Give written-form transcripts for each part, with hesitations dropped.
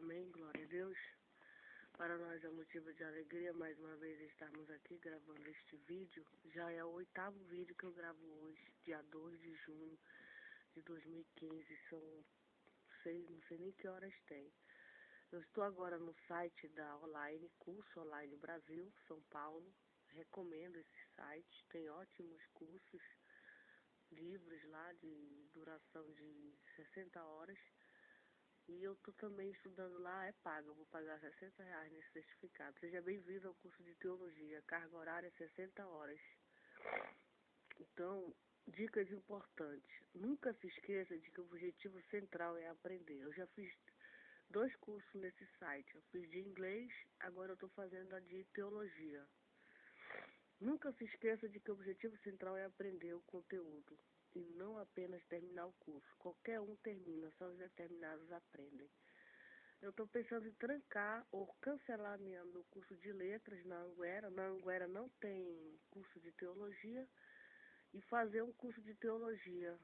Amém, glória a Deus. Para nós é motivo de alegria mais uma vez estarmos aqui gravando este vídeo. Já é o 8º vídeo que eu gravo hoje, dia 2 de junho de 2015. Não sei nem que horas tem. Eu estou agora no site da Online, Curso Online Brasil, São Paulo. Recomendo esse site, tem ótimos cursos, livros lá de duração de 60 horas. E eu estou também estudando lá, é pago, eu vou pagar R$60 nesse certificado. Seja bem-vindo ao curso de Teologia, carga horária 60 horas. Então, dicas importantes. Nunca se esqueça de que o objetivo central é aprender. Eu já fiz 2 cursos nesse site. Eu fiz de inglês, agora eu estou fazendo a de Teologia. Nunca se esqueça de que o objetivo central é aprender o conteúdo e não apenas terminar o curso. Qualquer um termina, só os determinados aprendem. Eu estou pensando em trancar ou cancelar meu curso de letras na Anguera. Na Anguera não tem curso de teologia. E fazer um curso de teologia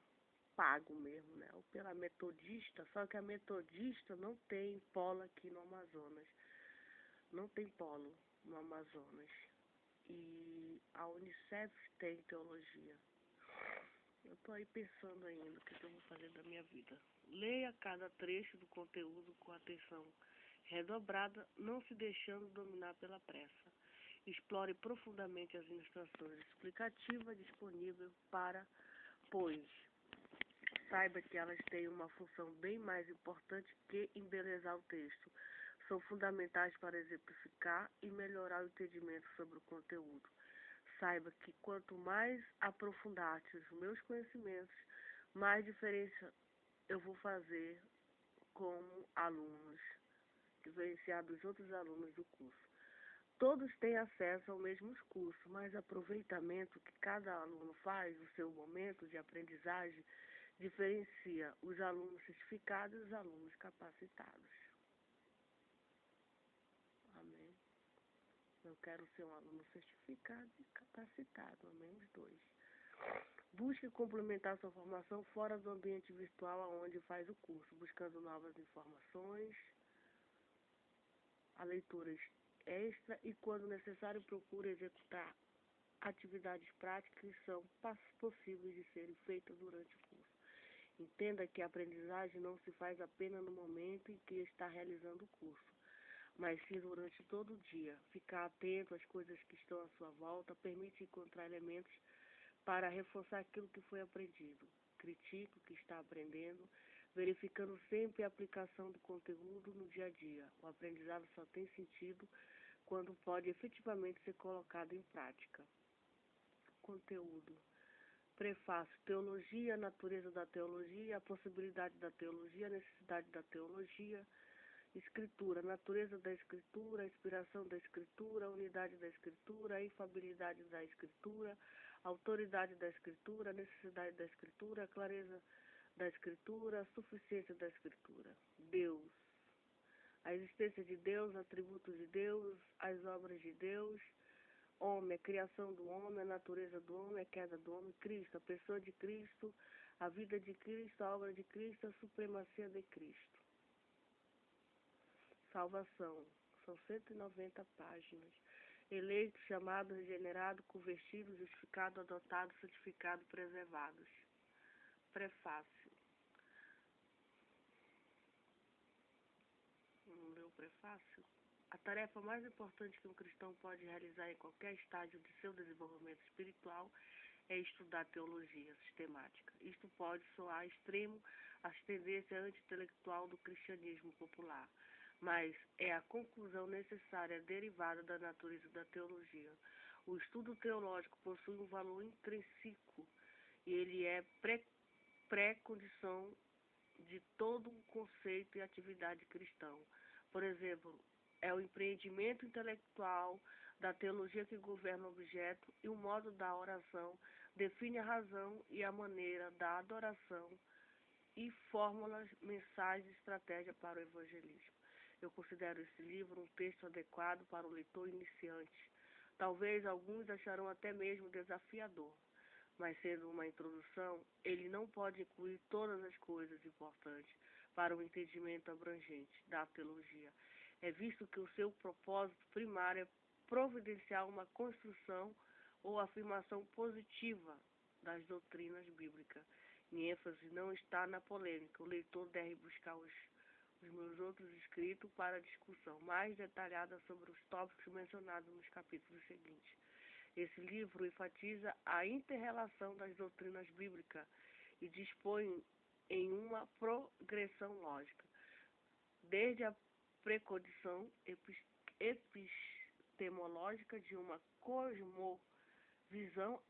pago mesmo, né? Ou pela Metodista, só que a Metodista não tem polo aqui no Amazonas. Não tem polo no Amazonas. E a Unicef tem teologia. Eu estou aí pensando ainda o que eu vou fazer da minha vida. Leia cada trecho do conteúdo com atenção redobrada, não se deixando dominar pela pressa. Explore profundamente as instruções explicativas disponíveis pois saiba que elas têm uma função bem mais importante que embelezar o texto. São fundamentais para exemplificar e melhorar o entendimento sobre o conteúdo. Saiba que quanto mais aprofundaste os meus conhecimentos, mais diferença eu vou fazer como alunos, diferenciar dos outros alunos do curso. Todos têm acesso ao mesmo curso, mas o aproveitamento que cada aluno faz, o seu momento de aprendizagem, diferencia os alunos certificados e os alunos capacitados. Amém. Eu quero ser um aluno certificado e capacitado, amém, os dois. Busque complementar sua formação fora do ambiente virtual onde faz o curso, buscando novas informações, a leituras extra e, quando necessário, procure executar atividades práticas que são possíveis de serem feitas durante o curso. Entenda que a aprendizagem não se faz apenas no momento em que está realizando o curso, mas sim durante todo o dia. Ficar atento às coisas que estão à sua volta permite encontrar elementos para reforçar aquilo que foi aprendido. Critique o que está aprendendo, verificando sempre a aplicação do conteúdo no dia a dia. O aprendizado só tem sentido quando pode efetivamente ser colocado em prática. Conteúdo. Prefácio. Teologia, a natureza da teologia, a possibilidade da teologia, a necessidade da teologia. Escritura, natureza da escritura, a inspiração da escritura, a unidade da escritura, a infabilidade da escritura, a autoridade da escritura, a necessidade da escritura, a clareza da escritura, a suficiência da escritura. Deus, a existência de Deus, atributos de Deus, as obras de Deus. Homem, a criação do homem, a natureza do homem, a queda do homem. Cristo, a pessoa de Cristo, a vida de Cristo, a obra de Cristo, a supremacia de Cristo. Salvação, são 190 páginas. Eleito, chamado, regenerado, convertido, justificado, adotado, santificado, preservados. Prefácio. Vamos ler o prefácio? A tarefa mais importante que um cristão pode realizar em qualquer estágio de seu desenvolvimento espiritual é estudar teologia sistemática. Isto pode soar extremo às tendências anti-intelectual do cristianismo popular, mas é a conclusão necessária derivada da natureza da teologia. O estudo teológico possui um valor intrínseco e ele é pré-condição de todo o conceito e atividade cristão. Por exemplo, é o empreendimento intelectual da teologia que governa o objeto e o modo da oração, define a razão e a maneira da adoração e fórmulas, mensagens, estratégia para o evangelismo. Eu considero esse livro um texto adequado para o leitor iniciante. Talvez alguns acharão até mesmo desafiador, mas sendo uma introdução, ele não pode incluir todas as coisas importantes para o entendimento abrangente da teologia. É visto que o seu propósito primário é providenciar uma construção ou afirmação positiva das doutrinas bíblicas. Minha ênfase não está na polêmica. O leitor deve buscar os meus outros escritos para discussão mais detalhada sobre os tópicos mencionados nos capítulos seguintes. Esse livro enfatiza a inter-relação das doutrinas bíblicas e dispõe em uma progressão lógica, desde a precondição epistemológica de uma cosmovisão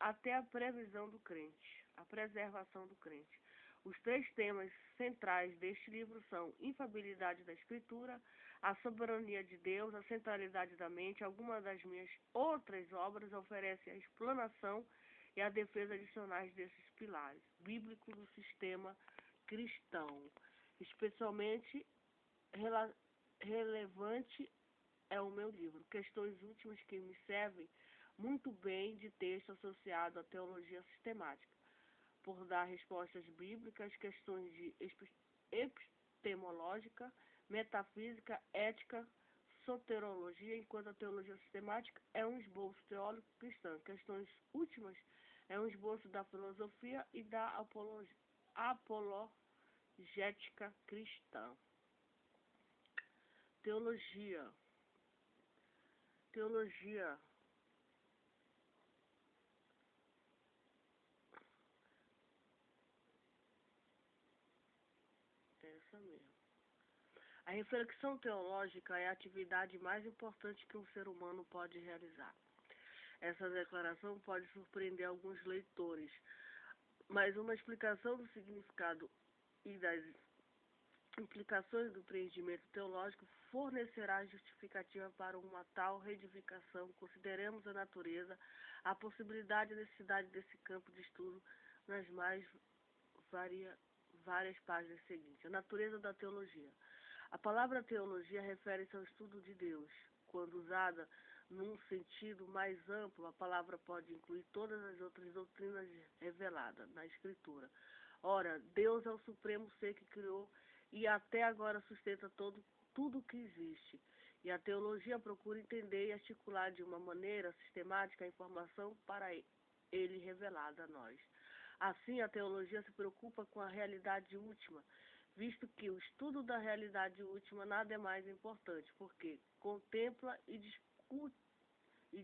até a previsão do crente, a preservação do crente. Os 3 temas centrais deste livro são infalibilidade da Escritura, a soberania de Deus, a centralidade da mente. Algumas das minhas outras obras oferecem a explanação e a defesa adicionais desses pilares bíblicos do sistema cristão. Especialmente relevante é o meu livro, Questões Últimas, que me servem muito bem de texto associado à teologia sistemática, por dar respostas bíblicas, questões de epistemológica, metafísica, ética, soterologia, enquanto a teologia sistemática é um esboço teórico cristão. Questões últimas é um esboço da filosofia e da apologética cristã. Teologia. É essa mesmo. A reflexão teológica é a atividade mais importante que um ser humano pode realizar. Essa declaração pode surpreender alguns leitores, mas uma explicação do significado e das implicações do empreendimento teológico fornecerá justificativa para uma tal reedificação. Consideremos a natureza, a possibilidade e a necessidade desse campo de estudo nas mais várias páginas seguintes. A natureza da teologia. A palavra teologia refere-se ao estudo de Deus. Quando usada num sentido mais amplo, a palavra pode incluir todas as outras doutrinas reveladas na Escritura. Ora, Deus é o supremo ser que criou e até agora sustenta tudo o que existe. E a teologia procura entender e articular de uma maneira sistemática a informação para ele revelada a nós. Assim, a teologia se preocupa com a realidade última, visto que o estudo da realidade última nada é mais importante, porque contempla e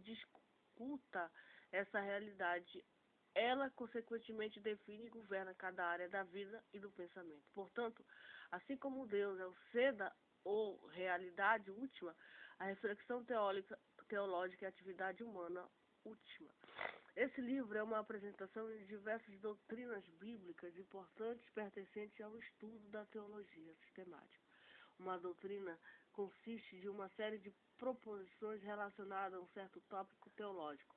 discuta essa realidade. Ela, consequentemente, define e governa cada área da vida e do pensamento. Portanto, assim como Deus é o ser ou realidade última, a reflexão teológica é a atividade humana última. Esse livro é uma apresentação de diversas doutrinas bíblicas importantes pertencentes ao estudo da teologia sistemática. Uma doutrina consiste de uma série de proposições relacionadas a um certo tópico teológico.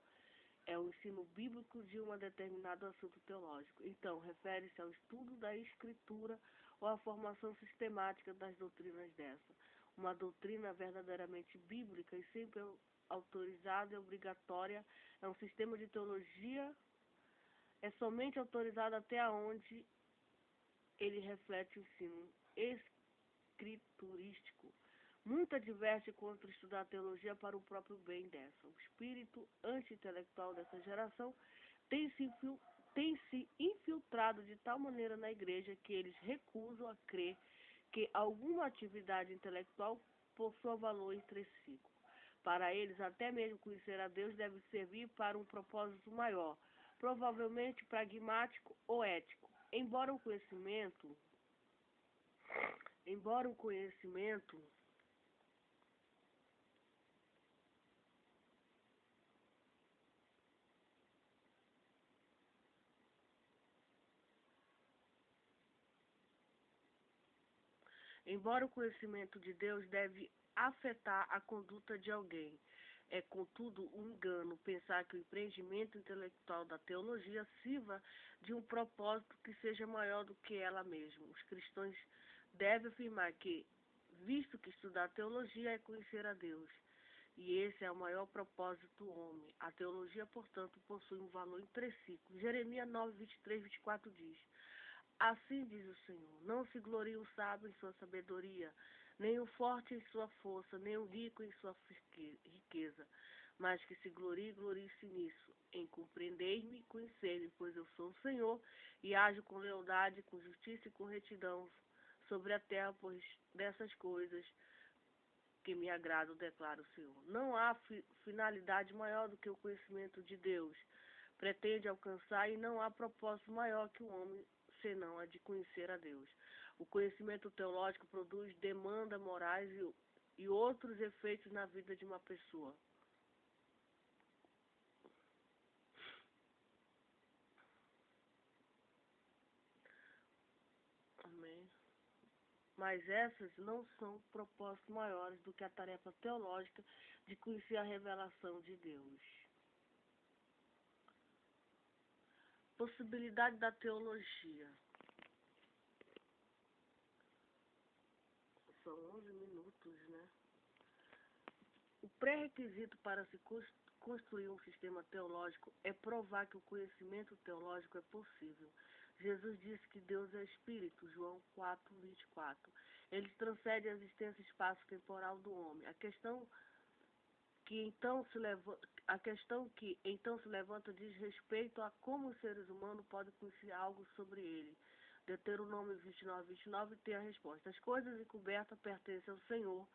É o ensino bíblico de um determinado assunto teológico. Então, refere-se ao estudo da Escritura ou à formação sistemática das doutrinas dessa. Uma doutrina verdadeiramente bíblica e sempre autorizada e obrigatória é um sistema de teologia, é somente autorizado até onde ele reflete o ensino escriturístico. Muito adverte contra estudar teologia para o próprio bem dessa. O espírito anti-intelectual dessa geração tem se infiltrado de tal maneira na igreja que eles recusam a crer que alguma atividade intelectual possua valor intrínseco. Para eles, até mesmo conhecer a Deus deve servir para um propósito maior, provavelmente pragmático ou ético. Embora o conhecimento de Deus deve afetar a conduta de alguém. É, contudo, um engano pensar que o empreendimento intelectual da teologia sirva de um propósito que seja maior do que ela mesma. Os cristãos devem afirmar que, visto que estudar teologia é conhecer a Deus, e esse é o maior propósito do homem. A teologia, portanto, possui um valor intrínseco. Jeremias 9, 23, 24 diz: Assim diz o Senhor, não se glorie o sábio em sua sabedoria, nem o forte em sua força, nem o rico em sua riqueza, mas que se glorie-se nisso, em compreender-me e conhecer-me, pois eu sou o Senhor, e ajo com lealdade, com justiça e com retidão sobre a terra, pois dessas coisas que me agradam, declara o Senhor. Não há finalidade maior do que o conhecimento de Deus pretende alcançar, e não há propósito maior que o homem senão a de conhecer a Deus. O conhecimento teológico produz demandas morais e outros efeitos na vida de uma pessoa. Amém. Mas essas não são propósitos maiores do que a tarefa teológica de conhecer a revelação de Deus. Possibilidade da teologia. São 11 minutos, né? O pré-requisito para se construir um sistema teológico é provar que o conhecimento teológico é possível. Jesus disse que Deus é Espírito, João 4:24. Ele transcende a existência espaço-temporal do homem. A questão que então se levanta diz respeito a como os seres humanos podem conhecer algo sobre ele. Deuteronômio 29:29 tem a resposta. As coisas encobertas pertencem ao Senhor,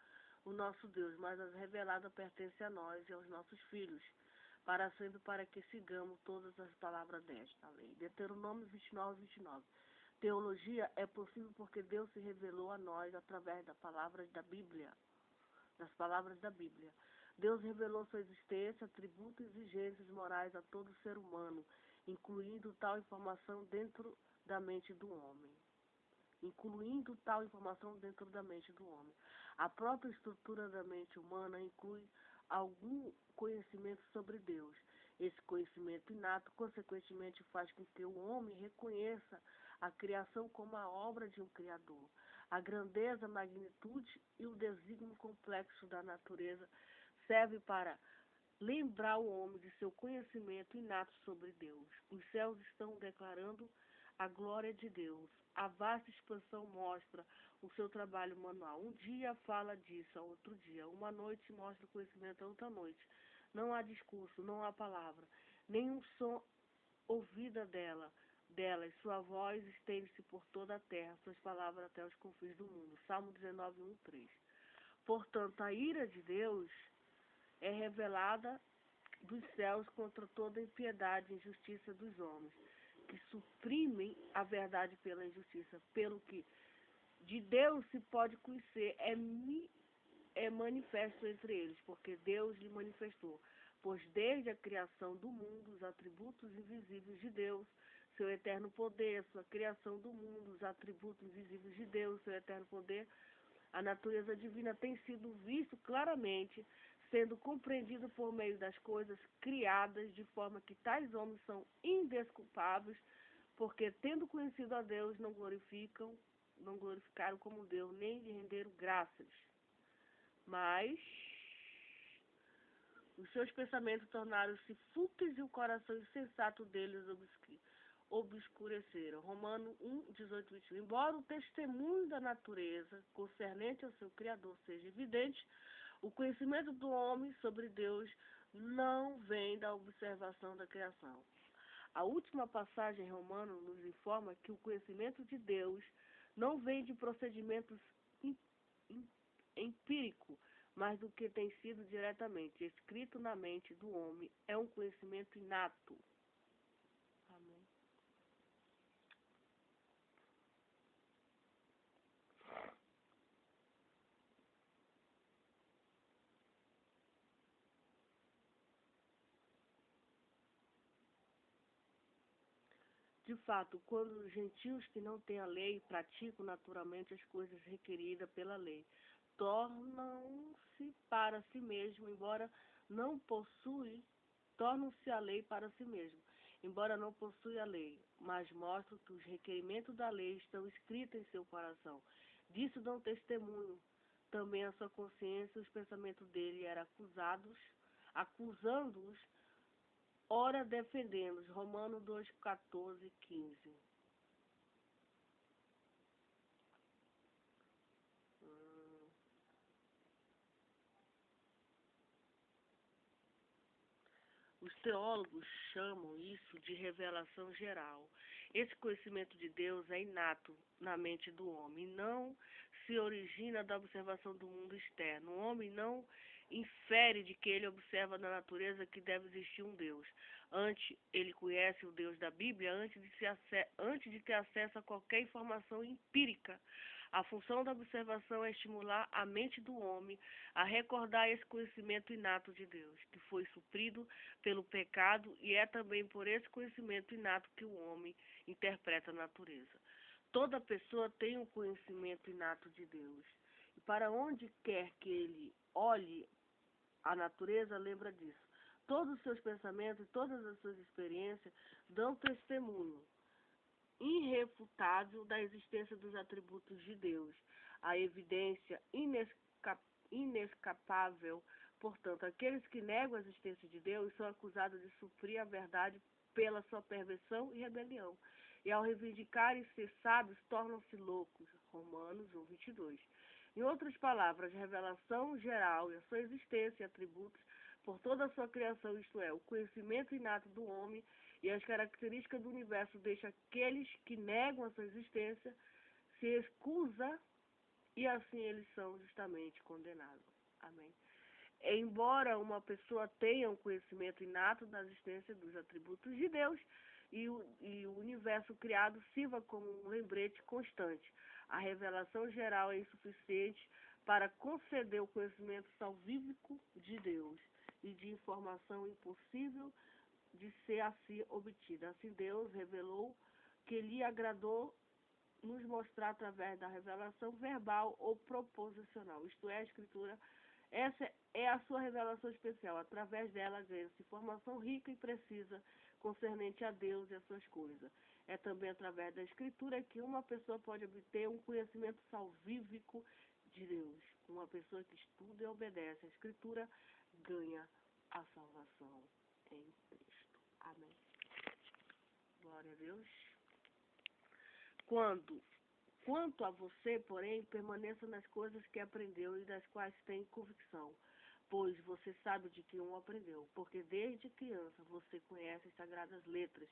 o nosso Deus, mas as reveladas pertencem a nós e aos nossos filhos, para sempre, para que sigamos todas as palavras desta lei. Deuteronômio 29:29. Teologia é possível porque Deus se revelou a nós através das palavras da Bíblia. Deus revelou sua existência, atributos e exigências morais a todo ser humano, incluindo tal informação dentro da mente do homem. A própria estrutura da mente humana inclui algum conhecimento sobre Deus. Esse conhecimento inato, consequentemente, faz com que o homem reconheça a criação como a obra de um Criador. A grandeza, a magnitude e o desígnio complexo da natureza serve para lembrar o homem de seu conhecimento inato sobre Deus. Os céus estão declarando a glória de Deus. A vasta expansão mostra o seu trabalho manual. Um dia fala disso a outro dia. Uma noite mostra o conhecimento a outra noite. Não há discurso, não há palavra, nenhum som ouvida delas. Sua voz estende-se por toda a terra, suas palavras até os confins do mundo. Salmo 19:1-3. Portanto, a ira de Deus é revelada dos céus contra toda a impiedade e injustiça dos homens, que suprimem a verdade pela injustiça. Pelo que de Deus se pode conhecer, é manifesto entre eles, porque Deus lhe manifestou. Pois desde a criação do mundo, os atributos invisíveis de Deus, seu eterno poder, sua criação do mundo, os atributos invisíveis de Deus, seu eterno poder, a natureza divina tem sido visto claramente, sendo compreendido por meio das coisas criadas, de forma que tais homens são indesculpáveis, porque tendo conhecido a Deus, não glorificaram como Deus, nem lhe renderam graças. Mas os seus pensamentos tornaram-se fúteis e o coração insensato deles obscureceram. Romanos 1:18-21. Embora o testemunho da natureza concernente ao seu Criador seja evidente, o conhecimento do homem sobre Deus não vem da observação da criação. A última passagem em Romanos nos informa que o conhecimento de Deus não vem de procedimentos empíricos, mas do que tem sido diretamente escrito na mente do homem. É um conhecimento inato. Amém. De fato, quando os gentios que não têm a lei praticam naturalmente as coisas requeridas pela lei, tornam-se para si mesmos, tornam-se a lei para si mesmos, embora não possuam a lei, mas mostram que os requerimentos da lei estão escritos em seu coração. Disso dão testemunho também a sua consciência e os pensamentos dele eram acusando-os, ora defendendo-os. Romanos 2:14-15. Os teólogos chamam isso de revelação geral. Esse conhecimento de Deus é inato na mente do homem, não se origina da observação do mundo externo. O homem não infere de que ele observa na natureza que deve existir um Deus. Antes, ele conhece o Deus da Bíblia antes de ter acesso a qualquer informação empírica. A função da observação é estimular a mente do homem a recordar esse conhecimento inato de Deus, que foi suprido pelo pecado, e é também por esse conhecimento inato que o homem interpreta a natureza. Toda pessoa tem um conhecimento inato de Deus. E para onde quer que ele olhe a natureza, lembra disso. Todos os seus pensamentos, todas as suas experiências dão testemunho irrefutável da existência dos atributos de Deus. A evidência inescapável. Portanto, aqueles que negam a existência de Deus são acusados de suprir a verdade pela sua perversão e rebelião. E ao reivindicarem ser sábios, tornam-se loucos. Romanos 1, 22. Em outras palavras, a revelação geral e a sua existência e atributos por toda a sua criação, isto é, o conhecimento inato do homem e as características do universo, deixa aqueles que negam a sua existência se excusa, e assim eles são justamente condenados. Amém. Embora uma pessoa tenha um conhecimento inato da existência dos atributos de Deus, e o universo criado sirva como um lembrete constante, a revelação geral é insuficiente para conceder o conhecimento salvífico de Deus e de informação impossível de ser assim obtida. Assim Deus revelou que lhe agradou nos mostrar através da revelação verbal ou proposicional, isto é, a Escritura. Essa é a sua revelação especial. Através dela ganha-se informação rica e precisa concernente a Deus e as suas coisas. É também através da Escritura que uma pessoa pode obter um conhecimento salvífico de Deus. Uma pessoa que estuda e obedece a Escritura ganha a salvação em Cristo. Amém. Glória a Deus. Quanto a você, porém, permaneça nas coisas que aprendeu e das quais tem convicção, pois você sabe de que um aprendeu, porque desde criança você conhece as sagradas letras,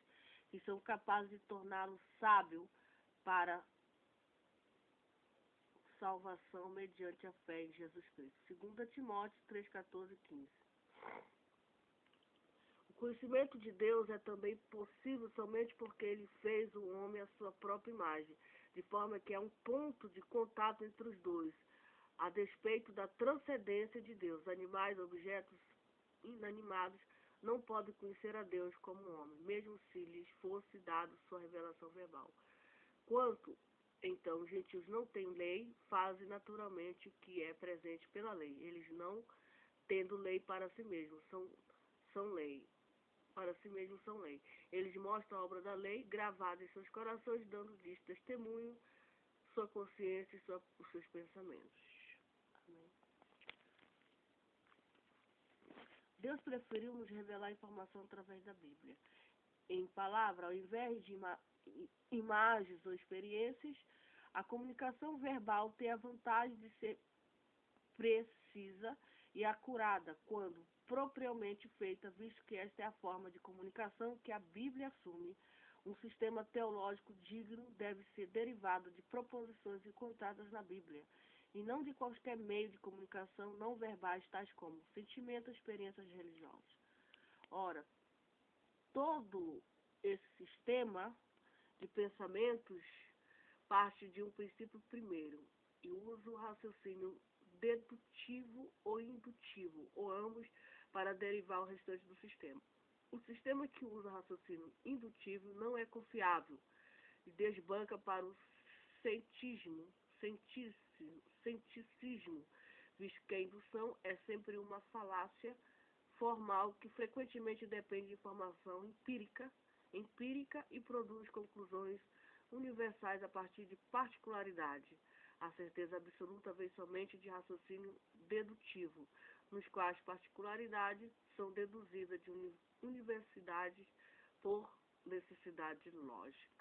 que são capazes de torná-lo sábio para salvação mediante a fé em Jesus Cristo. 2 Timóteo 3, 14 e 15. O conhecimento de Deus é também possível somente porque ele fez o homem à sua própria imagem, de forma que é um ponto de contato entre os dois, a despeito da transcendência de Deus. Animais, objetos inanimados não podem conhecer a Deus como homem, mesmo se lhes fosse dado sua revelação verbal. Quanto, então, os gentios não têm lei, fazem naturalmente o que é presente pela lei. Eles não tendo lei para si mesmos, são lei. Para si mesmos são lei. Eles mostram a obra da lei gravada em seus corações, dando disso testemunho, sua consciência e os seus pensamentos. Amém. Deus preferiu nos revelar informação através da Bíblia. Em palavra, ao invés de imagens ou experiências, a comunicação verbal tem a vantagem de ser precisa e acurada quando propriamente feita, visto que esta é a forma de comunicação que a Bíblia assume. Um sistema teológico digno deve ser derivado de proposições encontradas na Bíblia, e não de qualquer meio de comunicação não verbais, tais como sentimentos, experiências religiosas. Ora, todo esse sistema de pensamentos parte de um princípio primeiro, e usa o raciocínio dedutivo ou indutivo, ou ambos, para derivar o restante do sistema. O sistema que usa raciocínio indutivo não é confiável e desbanca para o cienticismo, visto que a indução é sempre uma falácia formal que frequentemente depende de informação empírica e produz conclusões universais a partir de particularidade. A certeza absoluta vem somente de raciocínio dedutivo, nos quais particularidades são deduzidas de universidades por necessidade lógica.